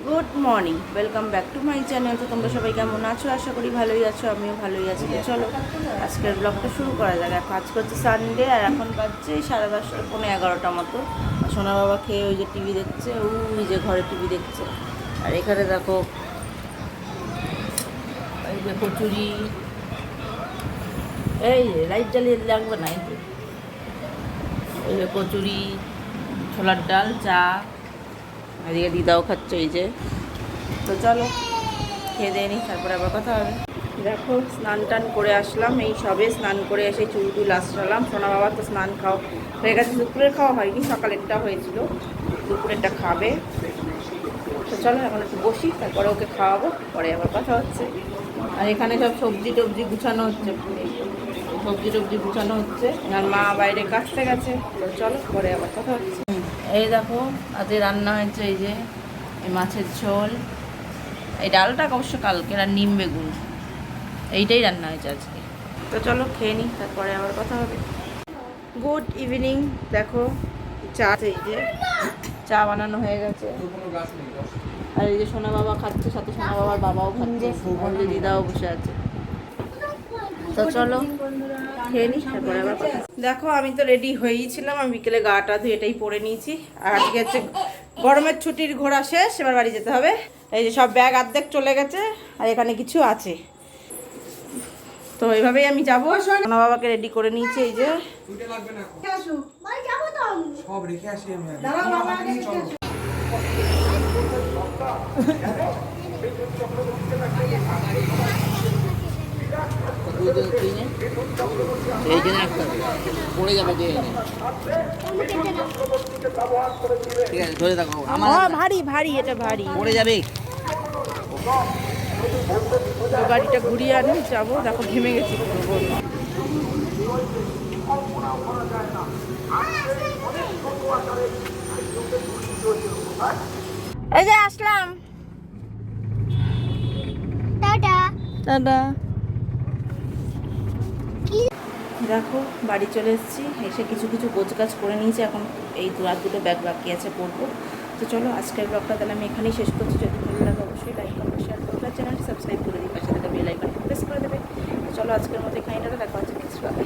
Good morning, welcome back to my channel. তো তোমরা সবাই কেমন আছো? আশা করি ভালোই আছো, আমিও ভালোই আছি। তো চলো আজকের ব্লগটা শুরু করা যাক। এখন আজকে হচ্ছে সানডে, আর এখন বাজছে 10:30 পৌনে 11টা মতো। সোনা বাবা খেয়ে ওই যে টিভি দেখছে, ওই যে ঘরে টিভি দেখছে। আর এখানে দেখো এই যে কচুরি, এই লাইট জ্বালিয়ে লাগবে না, এই যে কচুরি, ছোলার ডাল, চা, এদিকে দিদাও খাচ্ছে এই যে। তো চলো খেয়ে দিয়ে নিই, তারপরে আবার কথা হবে। দেখো স্নান টান করে আসলাম, এই সবে স্নান করে এসে চুল টুল আসলাম। সোনা বাবা তো স্নান খাওয়া হয়ে গেছে, দুপুরের খাওয়া হয়নি, সকালেরটা হয়েছিল, দুপুরেরটা খাবে। তো চলো এখন একটু বসি, তারপরে ওকে খাওয়াবো, পরে আবার কথা হচ্ছে। আর এখানে সব সবজি টবজি গুছানো হচ্ছে, সবজি টবজি গুছানো হচ্ছে, আর মা বাইরে কাটতে গেছে। তো চলো পরে আবার কথা হচ্ছে। এই দেখো আজকে রান্না হয়েছে এই যে এই মাছের ঝোল, এই ডালটা অবশ্য কালকের, আর নিম বেগুন, এইটাই রান্না হয়েছে আজকে। তো চলো খেয়ে নিই, তারপরে আবার কথা হবে। Good evening. দেখো চা, এই যে চা বানানো হয়ে গেছে, আর এই যে সোনা বাবা খাচ্ছে, সাথে সোনা বাবার বাবাও খাচ্ছে, আর এই যে দিদাও বসে আছে। তো চলো খেয়ে নিই, তারপরে আবার কথা। দেখো আমি তো রেডি হয়েই ছিলাম, আমি বিকেলে গাটা ধুয়ে এটাই পরে নিয়েছি। আর আজকে হচ্ছে গরমের ছুটির ঘোরা শেষ, এবার বাড়ি যেতে হবে। এই যে সব ব্যাগ অর্ধেক চলে গেছে, আর এখানে কিছু আছে। তো এইভাবেই আমি যাবো। সোনা বাবাকে রেডি করে নিয়েছি, এই যে সব রেখে আসি আমি। এই জন্য পড়ে যাবে, ঠিক আছে ধরে থাকো। আমার ভারী ভারী, এটা ভারী, পড়ে যাবে। গাড়িটা ঘুরিয়ে আনি, যাবো। দেখো ঘেমে গেছি পুরো। এই যে আসলাম, টাটা টাটা। দেখো বাড়ি চলে এসেছি, এসে কিছু কিছু গোছগাছ করে নিয়েছি। এখন এই দুটো ব্যাগ বাকি আছে, পড়বো। তো চলো আজকের ব্লগটা তাহলে আমি এখানেই শেষ করছি। যদি ভালো লাগে অবশ্যই লাইক কমেন্ট শেয়ার করবে, চ্যানেলটি সাবস্ক্রাইব করে দিই, পাশে থেকে বেল আইকন প্রেস করে দেবে। তো চলো আজকের মতো এখানে দেখা হচ্ছে নেক্সট ব্লগে।